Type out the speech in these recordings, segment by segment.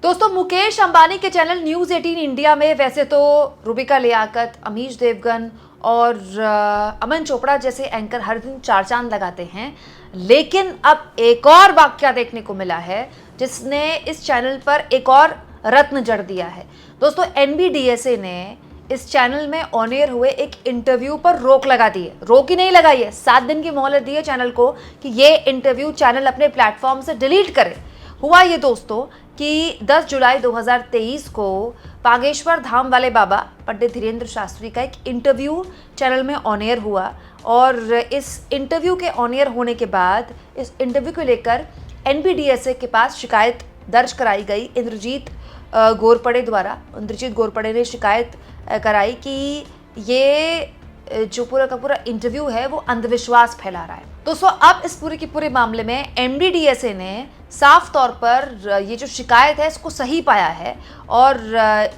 दोस्तों, मुकेश अंबानी के channel news 18 India में वैसे तो रूबिका लियाकत, अमीश देवगन और अमन चोपड़ा जैसे एंकर हर दिन चार चांद लगाते हैं, लेकिन अब एक और वाकया देखने को मिला है जिसने इस चैनल पर एक और रत्न जड़ दिया है। दोस्तों, एनबीडीएसए ने इस चैनल में ऑन एयर हुए एक इंटरव्यू पर रोक लगा दी है। रोक ही नहीं लगाई है, 7 दिन की मोहलत दी है चैनल को कि ये इंटरव्यू चैनल अपने प्लेटफॉर्म से डिलीट करे। हुआ ये दोस्तों कि 10 जुलाई 2023 को बागेश्वर धाम वाले बाबा पंडित धीरेन्द्र शास्त्री का एक इंटरव्यू चैनल में ऑन एयर हुआ और इस इंटरव्यू के ऑन एयर होने के बाद इस इंटरव्यू को लेकर एनबीडीएसए के पास शिकायत दर्ज कराई गई। इंद्रजीत घोरपड़े ने शिकायत कराई कि ये जो पूरा का पूरा इंटरव्यू है वो अंधविश्वास फैला रहा है। दोस्तों, अब इस पूरे के पूरे मामले में एनबीडीएसए ने साफ तौर पर ये जो शिकायत है इसको सही पाया है और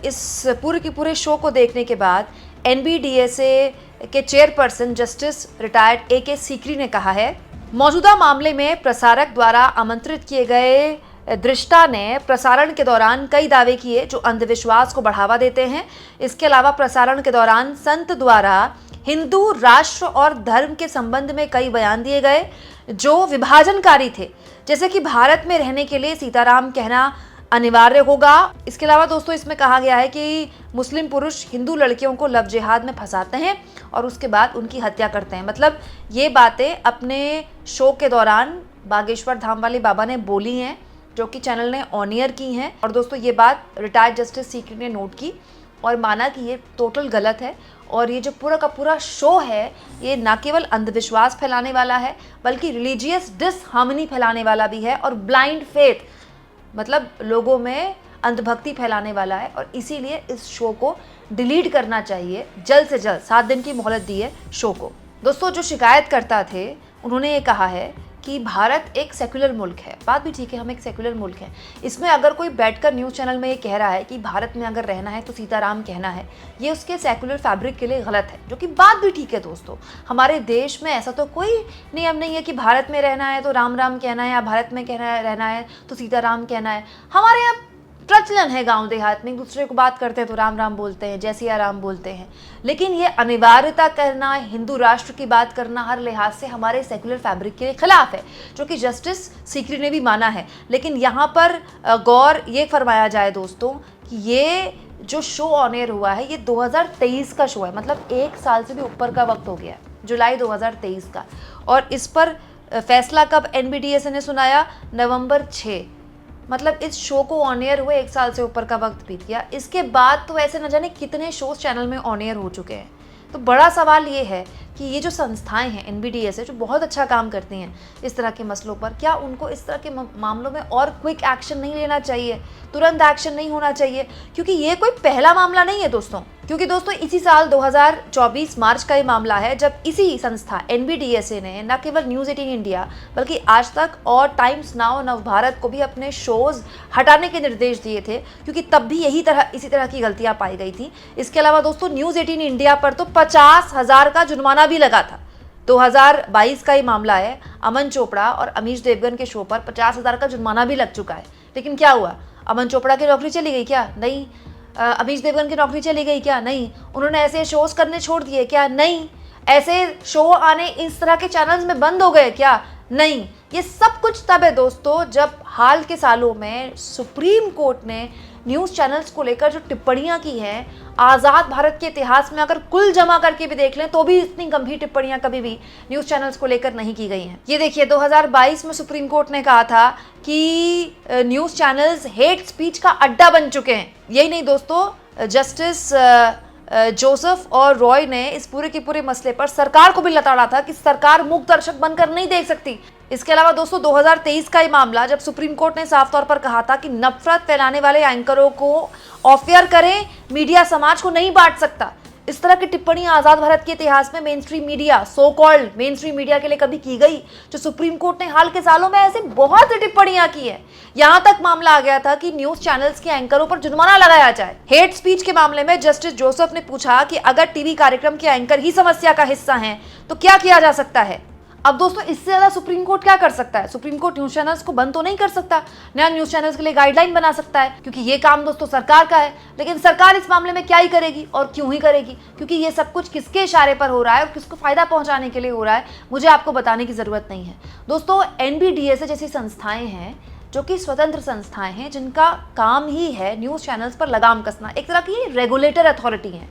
इस पूरे के पूरे शो को देखने के बाद एनबीडीएसए के चेयरपर्सन जस्टिस रिटायर्ड ए के सीकरी ने कहा है, मौजूदा मामले में प्रसारक द्वारा आमंत्रित किए गए दृष्टा ने प्रसारण के दौरान कई दावे किए जो अंधविश्वास को बढ़ावा देते हैं। इसके अलावा प्रसारण के दौरान संत द्वारा हिंदू राष्ट्र और धर्म के संबंध में कई बयान दिए गए जो विभाजनकारी थे, जैसे कि भारत में रहने के लिए सीताराम कहना अनिवार्य होगा। इसके अलावा दोस्तों इसमें कहा गया है कि मुस्लिम पुरुष हिंदू लड़कियों को लव जिहाद में फंसाते हैं और उसके बाद उनकी हत्या करते हैं। मतलब ये बातें अपने शो के दौरान बागेश्वर धाम वाले बाबा ने बोली हैं, जो कि चैनल ने ऑन एयर की हैं। और दोस्तों ये बात रिटायर्ड जस्टिस सीकरी ने नोट की और माना कि ये टोटल गलत है और ये जो पूरा का पूरा शो है ये ना केवल अंधविश्वास फैलाने वाला है बल्कि रिलीजियस डिसहार्मनी फैलाने वाला भी है और ब्लाइंड फेथ मतलब लोगों में अंधभक्ति फैलाने वाला है और इसीलिए इस शो को डिलीट करना चाहिए जल्द से जल्द। 7 दिन की मोहलत दी है शो को। दोस्तों, जो शिकायतकर्ता थे उन्होंने ये कहा है कि भारत एक सेक्युलर मुल्क है। बात भी ठीक है, हम एक सेक्युलर मुल्क हैं। इसमें अगर कोई बैठकर न्यूज़ चैनल में ये कह रहा है कि भारत में अगर रहना है तो सीताराम कहना है, ये उसके सेक्युलर फैब्रिक के लिए गलत है, जो कि बात भी ठीक है। दोस्तों, हमारे देश में ऐसा तो कोई नियम नहीं है कि भारत में रहना है तो राम राम कहना है या भारत में रहना है तो सीताराम कहना है। हमारे यहाँ प्रचलन है गांव देहात में एक दूसरे को बात करते हैं तो राम राम बोलते हैं, जय सिया राम बोलते हैं, लेकिन ये अनिवार्यता करना, हिंदू राष्ट्र की बात करना हर लिहाज से हमारे सेक्युलर फैब्रिक के खिलाफ है, जो कि जस्टिस सीकरी ने भी माना है। लेकिन यहाँ पर गौर ये फरमाया जाए दोस्तों कि ये जो शो ऑन एयर हुआ है ये 2023 का शो है, मतलब 1 साल से भी ऊपर का वक्त हो गया, जुलाई 2023 का। और इस पर फैसला कब एनबीडीएसए ने सुनाया? नवंबर 6। मतलब इस शो को ऑन एयर हुए 1 साल से ऊपर का वक्त बीत गया। इसके बाद तो ऐसे न जाने कितने शोज चैनल में ऑन एयर हो चुके हैं। तो बड़ा सवाल ये है कि ये जो संस्थाएं हैं एनबीडीएसए जो बहुत अच्छा काम करती हैं इस तरह के मसलों पर, क्या उनको इस तरह के मामलों में और क्विक एक्शन नहीं लेना चाहिए, तुरंत एक्शन नहीं होना चाहिए? क्योंकि ये कोई पहला मामला नहीं है दोस्तों, क्योंकि दोस्तों इसी साल 2024 मार्च का ये मामला है जब इसी संस्था एनबीडीएसए ने न केवल न्यूज़ 18 इंडिया बल्कि आज तक और टाइम्स नाउ, नवभारत को भी अपने शोज हटाने के निर्देश दिए थे, क्योंकि तब भी इसी तरह की गलतियां पाई गई थी। इसके अलावा दोस्तों न्यूज़ 18 इंडिया पर तो 50,000 का जुर्माना भी लगा था। 2022 का ये मामला है, अमन चोपड़ा और अमीश देवगन के शो पर 50,000 का जुर्माना भी लग चुका है। लेकिन क्या हुआ? अमन चोपड़ा की नौकरी चली गई क्या? नहीं। अमीश देवगन की नौकरी चली गई क्या? नहीं। उन्होंने ऐसे शोज करने छोड़ दिए क्या? नहीं। ऐसे शो आने इस तरह के चैनल्स में बंद हो गए क्या? नहीं। ये सब कुछ तब है दोस्तों जब हाल के सालों में सुप्रीम कोर्ट ने न्यूज़ चैनल्स को लेकर जो टिप्पणियां की हैं, आज़ाद भारत के इतिहास में अगर कुल जमा करके भी देख लें तो भी इतनी गंभीर टिप्पणियां कभी भी न्यूज़ चैनल्स को लेकर नहीं की गई हैं। ये देखिए 2022 में सुप्रीम कोर्ट ने कहा था कि न्यूज़ चैनल्स हेट स्पीच का अड्डा बन चुके हैं। यही नहीं दोस्तों, जस्टिस जोसेफ और रॉय ने इस पूरे के पूरे मसले पर सरकार को भी लताड़ा था कि सरकार मूक दर्शक बनकर नहीं देख सकती। इसके अलावा दोस्तों 2023 का ये मामला जब सुप्रीम कोर्ट ने साफ तौर पर कहा था कि नफरत फैलाने वाले एंकरों को ऑफ एयर करें, मीडिया समाज को नहीं बांट सकता। इस तरह की टिप्पणियां आज़ाद भारत के इतिहास में main stream media, so called main stream media के लिए कभी की गई? जो सुप्रीम कोर्ट ने हाल के सालों में ऐसे बहुत सी टिप्पणियां की है। यहां तक मामला आ गया था कि न्यूज़ चैनल्स के एंकरों पर जुर्माना लगाया जाए। हेट स्पीच के मामले में जस्टिस जोसेफ ने पूछा कि अगर टीवी कार्यक्रम के एंकर ही समस्या का हिस्सा हैं तो क्या किया जा सकता है? अब दोस्तों इससे ज़्यादा सुप्रीम कोर्ट क्या कर सकता है? सुप्रीम कोर्ट न्यूज़ चैनल्स को बंद तो नहीं कर सकता, नया न्यूज़ चैनल्स के लिए गाइडलाइन बना सकता है, क्योंकि ये काम दोस्तों सरकार का है। लेकिन सरकार इस मामले में क्या ही करेगी और क्यों ही करेगी, क्योंकि ये सब कुछ किसके इशारे पर हो रहा है और किसको फ़ायदा पहुँचाने के लिए हो रहा है, मुझे आपको बताने की ज़रूरत नहीं है। दोस्तों NBDSA जैसी संस्थाएँ हैं जो कि स्वतंत्र संस्थाएं हैं, जिनका काम ही है न्यूज़ चैनल्स पर लगाम कसना। एक तरह की रेगुलेटर अथॉरिटी है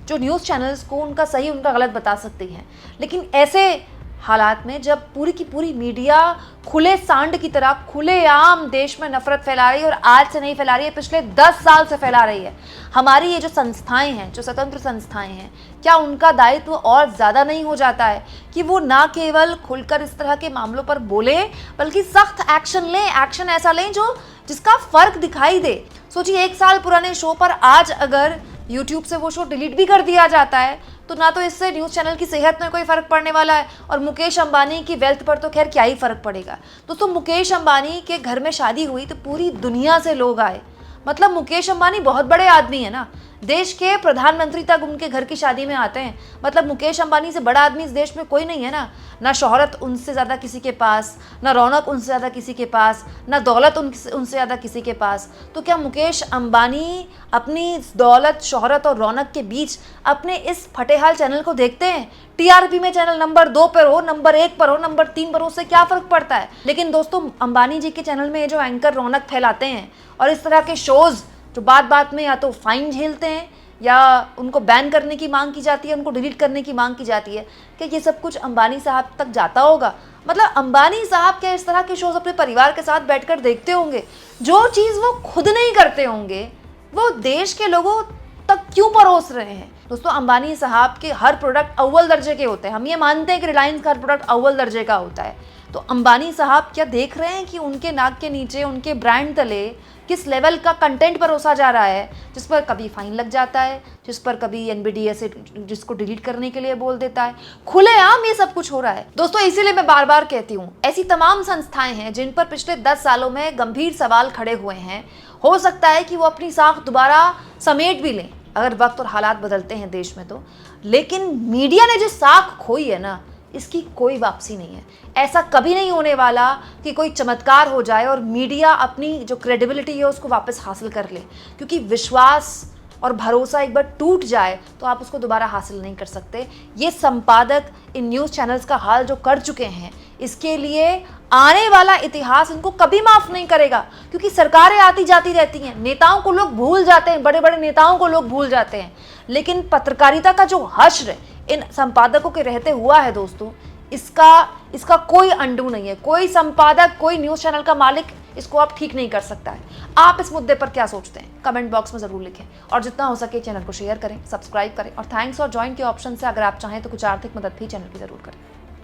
जो न्यूज़ चैनल्स को उनका सही उनका गलत बता सकती है। लेकिन ऐसे हालात में जब पूरी की पूरी मीडिया खुले सांड की तरह खुलेआम देश में नफरत फैला रही है, और आज से नहीं फैला रही है, पिछले 10 साल से फैला रही है, हमारी ये जो संस्थाएं हैं, जो स्वतंत्र संस्थाएं हैं, क्या उनका दायित्व और ज़्यादा नहीं हो जाता है कि वो ना केवल खुलकर इस तरह के मामलों पर बोले, बल्कि सख्त एक्शन लें, एक्शन ऐसा लें जो जिसका फ़र्क दिखाई दे। सोचिए 1 साल पुराने शो पर आज अगर यूट्यूब से वो शो डिलीट भी कर दिया जाता है तो ना तो इससे न्यूज़ चैनल की सेहत में कोई फ़र्क पड़ने वाला है, और मुकेश अंबानी की वेल्थ पर तो खैर क्या ही फ़र्क पड़ेगा। दोस्तों मुकेश अंबानी के घर में शादी हुई तो पूरी दुनिया से लोग आए, मतलब मुकेश अंबानी बहुत बड़े आदमी है ना, देश के प्रधानमंत्री तक उनके घर की शादी में आते हैं, मतलब मुकेश अंबानी से बड़ा आदमी इस देश में कोई नहीं है ना शोहरत उनसे ज़्यादा किसी के पास, ना रौनक उनसे ज़्यादा किसी के पास, ना दौलत उनसे ज़्यादा किसी के पास। तो क्या मुकेश अंबानी अपनी दौलत, शोहरत और रौनक के बीच अपने इस फटेहाल चैनल को देखते हैं? TRP में चैनल नंबर 2 पर हो, नंबर 1 पर हो, नंबर 3 पर हो, उससे क्या फ़र्क पड़ता है? लेकिन दोस्तों अंबानी जी के चैनल में जो एंकर रौनक फैलाते हैं और इस तरह के शोज़ जो बात बात में या तो फाइन झेलते हैं या उनको बैन करने की मांग की जाती है, उनको डिलीट करने की मांग की जाती है, कि ये सब कुछ अंबानी साहब तक जाता होगा? मतलब अंबानी साहब क्या इस तरह के शोज़ अपने परिवार के साथ बैठकर देखते होंगे? जो चीज़ वो खुद नहीं करते होंगे वो देश के लोगों तक क्यों परोस रहे हैं? दोस्तों अंबानी साहब के हर प्रोडक्ट अव्वल दर्जे के होते हैं, हम ये मानते हैं कि रिलायंस का हर प्रोडक्ट अव्वल दर्जे का होता है। तो अंबानी साहब क्या देख रहे हैं कि उनके नाक के नीचे, उनके ब्रांड तले किस लेवल का कंटेंट परोसा जा रहा है, जिस पर कभी फाइन लग जाता है, जिस पर कभी NBDSA जिसको डिलीट करने के लिए बोल देता है? खुलेआम ये सब कुछ हो रहा है। दोस्तों इसीलिए मैं बार बार कहती हूँ, ऐसी तमाम संस्थाएं हैं जिन पर पिछले 10 सालों में गंभीर सवाल खड़े हुए हैं, हो सकता है कि वो अपनी साख दोबारा समेट भी लें अगर वक्त और हालात बदलते हैं देश में तो। लेकिन मीडिया ने जो साख खोई है ना, इसकी कोई वापसी नहीं है। ऐसा कभी नहीं होने वाला कि कोई चमत्कार हो जाए और मीडिया अपनी जो क्रेडिबिलिटी है उसको वापस हासिल कर ले, क्योंकि विश्वास और भरोसा एक बार टूट जाए तो आप उसको दोबारा हासिल नहीं कर सकते। ये संपादक इन न्यूज़ चैनल्स का हाल जो कर चुके हैं, इसके लिए आने वाला इतिहास इनको कभी माफ़ नहीं करेगा, क्योंकि सरकारें आती जाती रहती हैं, नेताओं को लोग भूल जाते हैं, बड़े बड़े नेताओं को लोग भूल जाते हैं, लेकिन पत्रकारिता का जो हश्र इन संपादकों के रहते हुआ है दोस्तों, इसका कोई अंडू नहीं है। कोई संपादक, कोई न्यूज़ चैनल का मालिक इसको आप ठीक नहीं कर सकता है। आप इस मुद्दे पर क्या सोचते हैं कमेंट बॉक्स में ज़रूर लिखें, और जितना हो सके चैनल को शेयर करें, सब्सक्राइब करें, और थैंक्स और ज्वाइन के ऑप्शन से अगर आप चाहें तो कुछ आर्थिक मदद भी चैनल की ज़रूर करें।